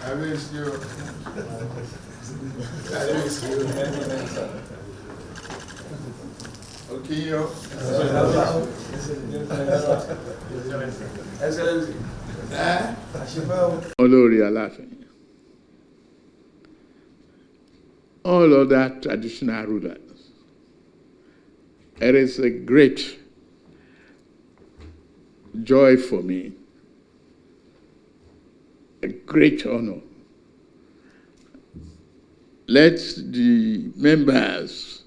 I miss you. I miss you. Okay, yo. Excellency. Olori Alaafin. All other traditional rulers. It is a great joy for me, a great honor. Let the members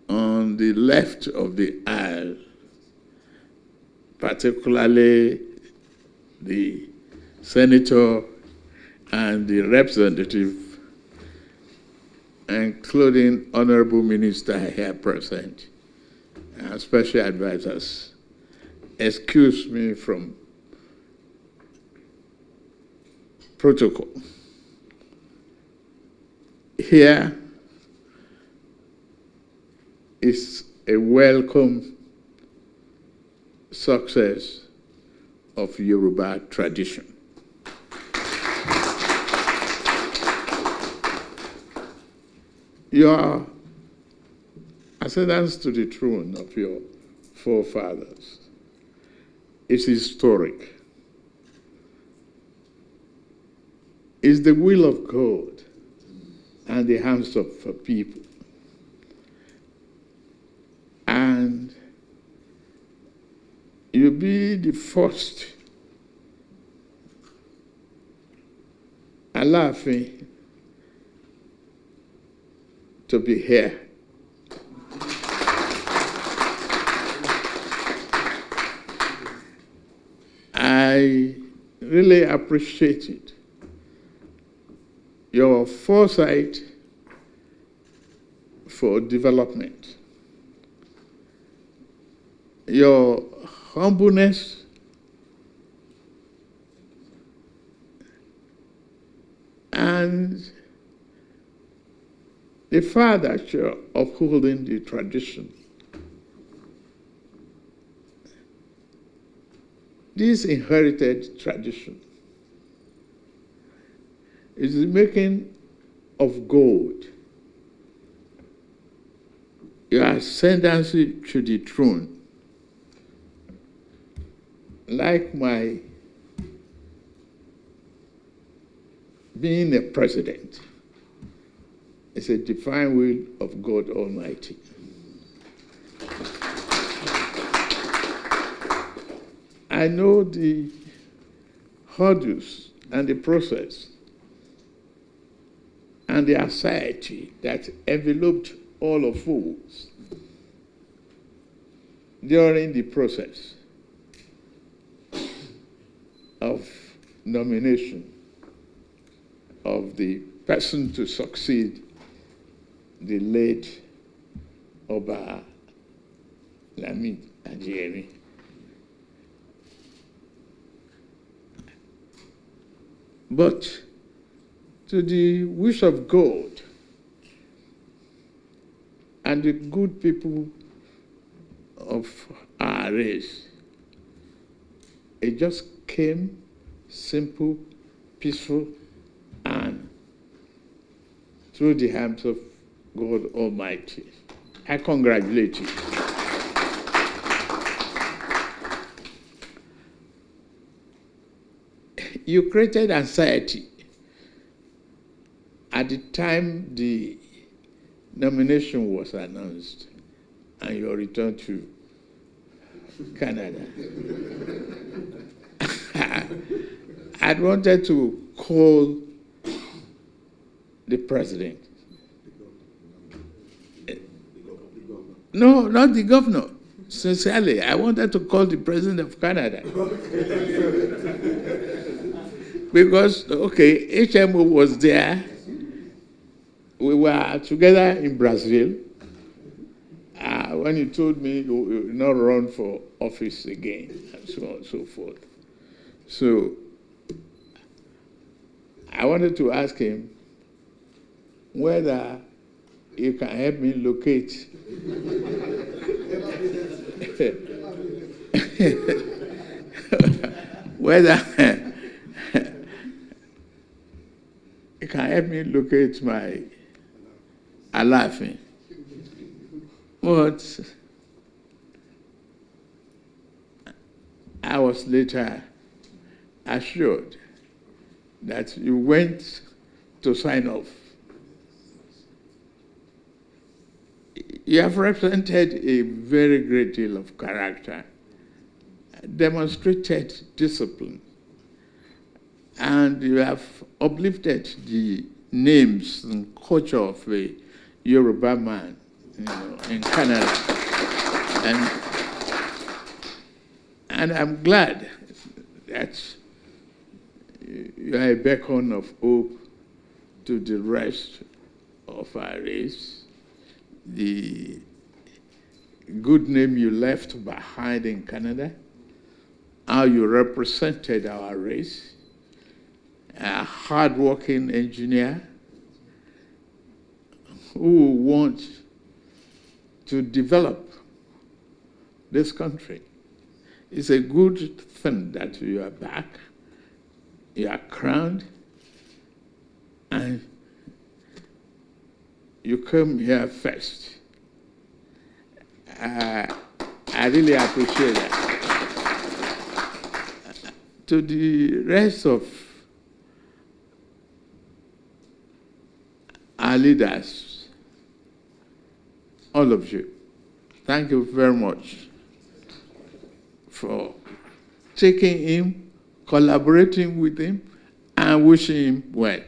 on the left of the aisle, particularly the senator and the representative, including honorable minister here present, and special advisors, excuse me from protocol. Here is a welcome success of Yoruba tradition. Your ascendance to the throne of your forefathers is historic. It's the will of God and the hands of people. And you'll be the first Alaafin to be here. I really appreciate it. Your foresight for development, your humbleness, and the fact that you're upholding the tradition. This inherited tradition is the making of gold. Your ascendancy to the throne, like my being a president, is a divine will of God Almighty. I know the hurdles and the process and the anxiety that enveloped all of us during the process of nomination of the person to succeed the late Oba Lamid and Yari. But to the wish of God and the good people of our race, it just came simple, peaceful, and through the hands of God Almighty. I congratulate you. You created anxiety at the time the nomination was announced and your return to Canada. I wanted to call the president. No, not the governor. Sincerely, I wanted to call the president of Canada. Because, okay, HMO was there. We were together in Brazil. When he told me he will not run for office again, and so on and so forth. So, I wanted to ask him whether he can help me locate whether can help me locate my Alaafin. But I was later assured that you went to sign off. You have represented a very great deal of character, demonstrated discipline, and you have uplifted the names and culture of a Yoruba man, in Canada. And I'm glad that you are a beacon of hope to the rest of our race. The good name you left behind in Canada, how you represented our race, a hardworking engineer who wants to develop this country. It's a good thing that you are back, you are crowned, and you come here first. I really appreciate that. To the rest of our leaders, all of you, thank you very much for taking him, collaborating with him, and wishing him well,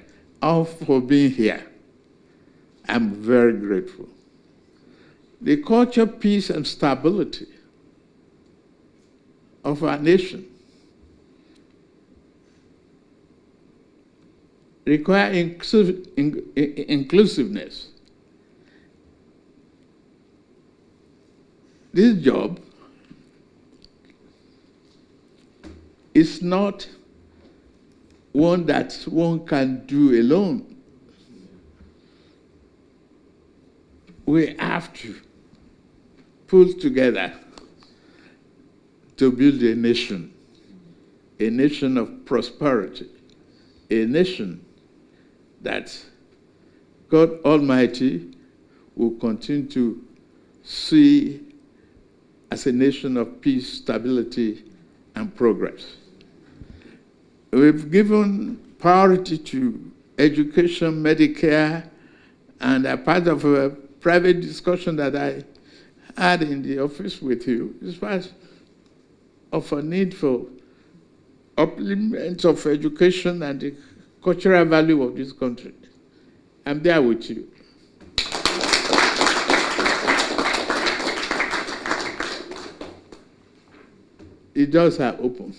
all for being here. I'm very grateful. The culture, peace, and stability of our nation require inclusiveness. This job is not one that one can do alone. We have to pull together to build a nation of prosperity, a nation that God Almighty will continue to see as a nation of peace, stability, and progress. We've given priority to education, Medicare, and a part of a private discussion that I had in the office with you is part of a need for upliftment of education and the cultural value of this country. I'm there with you. The doors are open.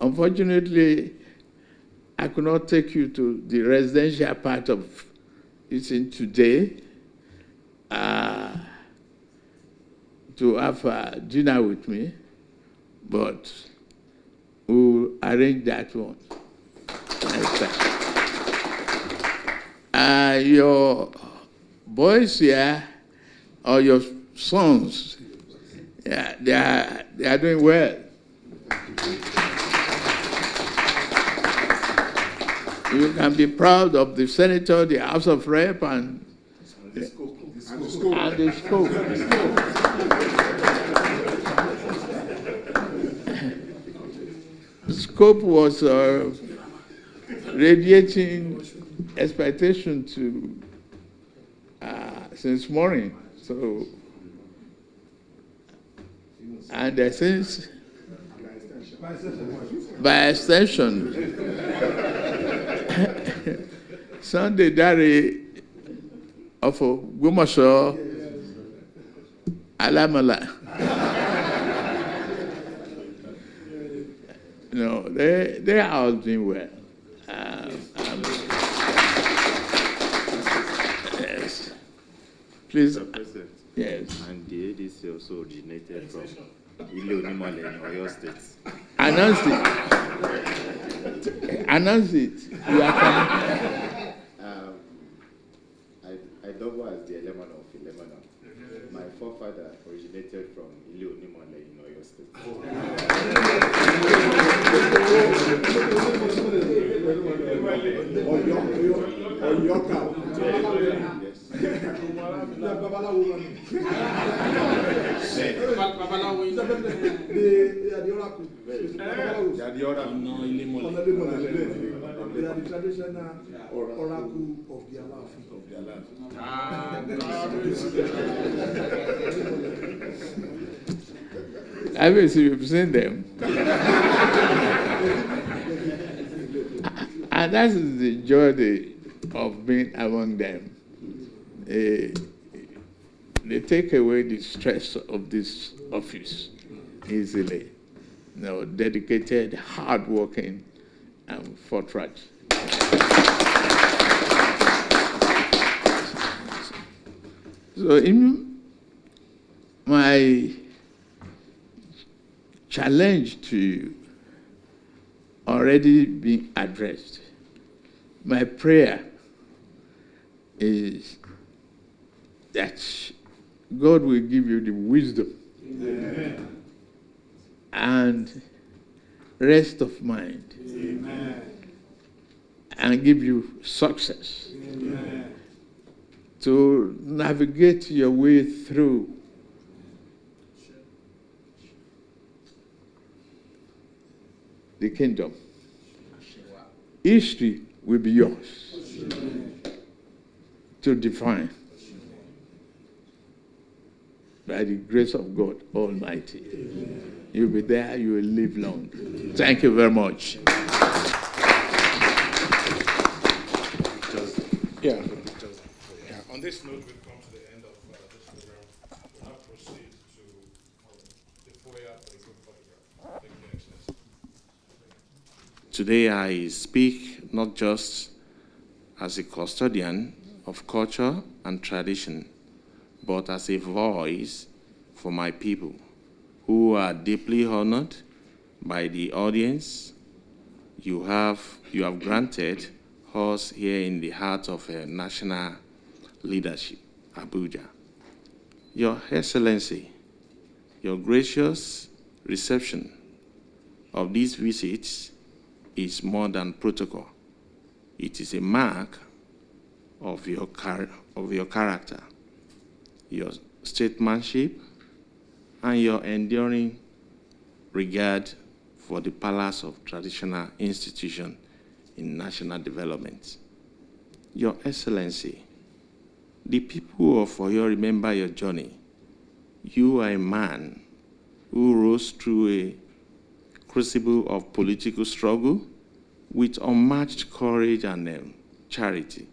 Unfortunately, I could not take you to the residential part of it in today to have dinner with me, but we'll arrange that one next time. Your boys here, or your sons, yeah, they are doing well. You can be proud of the senator, the House of Rep, and the scope. Scope was radiating expectation to since morning. So, and since by extension, Sunday Dari of Gumasho, Alamala. No, they are all doing well. Yes. Please. Mr. President. Yes. And the ADC also originated from Ile-Onimole in Oyo State. Announce it. Announce it. You are coming. I double as the Eleman of Ilemana. My forefather originated from Ile-Onimole in Oyo State. They are the traditional oracle of the Alaafin. I will see you've seen them. And that is the joy of being among them. They take away the stress of this office easily. You know, dedicated, hardworking, and forthright. So in my challenge to already being addressed, my prayer is that God will give you the wisdom. Amen. And rest of mind. Amen. And give you success. Amen. To navigate your way through the kingdom. History will be yours to define by the grace of God Almighty. Amen. You'll be there, you will live long. Thank you very much. Yeah. On this note, we've come to the end of this program. We'll now proceed to the foyer for the group photograph. Thank you, Excellency. Today I speak not just as a custodian of culture and tradition, but as a voice for my people who are deeply honored by the audience you have granted us here in the heart of a national leadership, Abuja. Your Excellency, your gracious reception of these visits is more than protocol. It is a mark of your character, your statesmanship, and your enduring regard for the pillars of traditional institution in national development. Your Excellency, the people of Oyo remember your journey. You are a man who rose through a crucible of political struggle with unmatched courage and charity.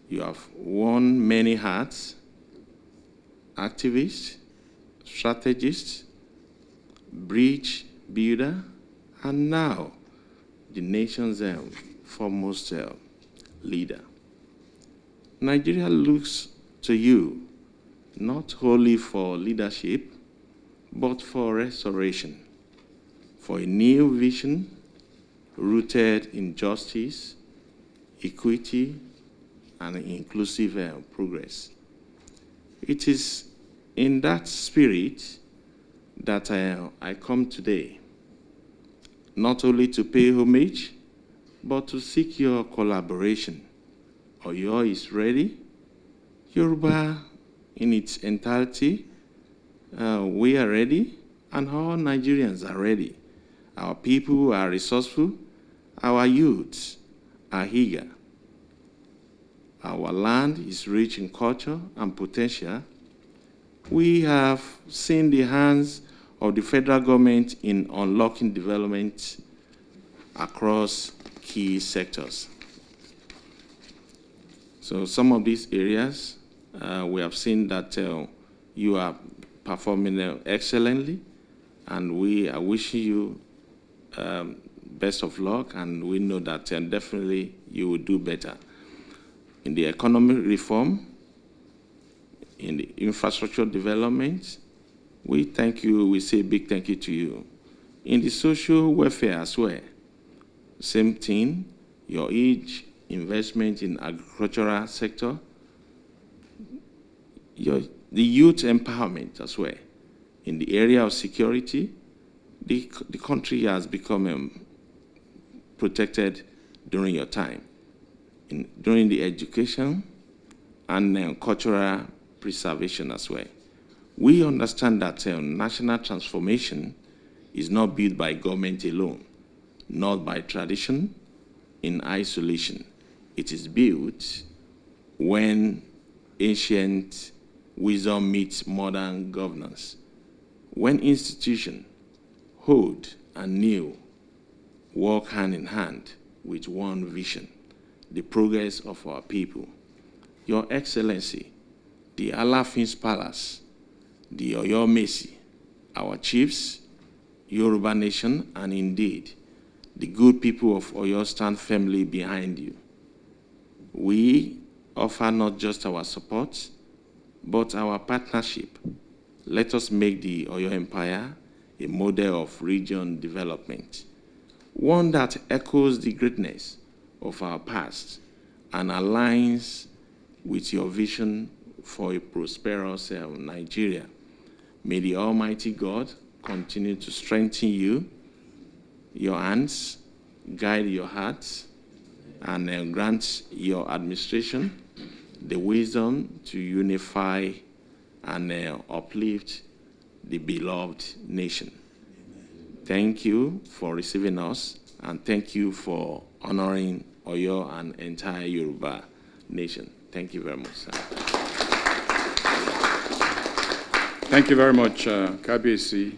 You have won many hearts, activist, strategist, bridge builder, and now the nation's foremost leader. Nigeria looks to you not only for leadership, but for restoration, for a new vision rooted in justice, equity, and inclusive progress. It is in that spirit that I come today, not only to pay homage, but to seek your collaboration. Oyo is ready. Yoruba in its entirety, we are ready, and all Nigerians are ready. Our people are resourceful. Our youths are eager. Our land is rich in culture and potential. We have seen the hands of the federal government in unlocking development across key sectors. So some of these areas, we have seen that you are performing excellently, and we are wishing you best of luck, and we know that definitely you will do better. In the economic reform, in the infrastructure development, we thank you, we say a big thank you to you. In the social welfare as well, same thing, your huge investment in agricultural sector, the youth empowerment as well. In the area of security, the country has become protected during your time, during the education and cultural preservation as well. We understand that national transformation is not built by government alone, not by tradition in isolation. It is built when ancient wisdom meets modern governance, when institution, old and new, work hand in hand with one vision, the progress of our people. Your Excellency, the Alaafin's Palace, the Oyo Mesi, our chiefs, Yoruba Nation, and indeed, the good people of Oyo stand firmly behind you. We offer not just our support, but our partnership. Let us make the Oyo Empire a model of region development, one that echoes the greatness of our past and aligns with your vision for a prosperous Nigeria. May the Almighty God continue to strengthen you, your hands, guide your hearts, and grant your administration the wisdom to unify and uplift the beloved nation. Thank you for receiving us, and thank you for honoring Oyo and entire Yoruba nation. Thank you very much, sir. Thank you very much, Kabiyesi.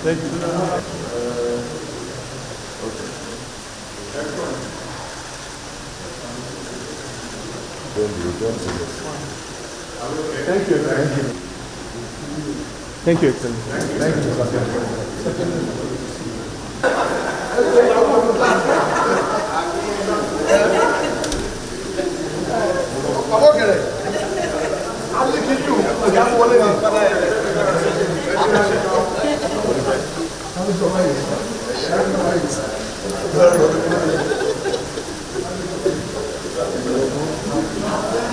Thank you. Thank you. Thank you, Excellency. Thank you.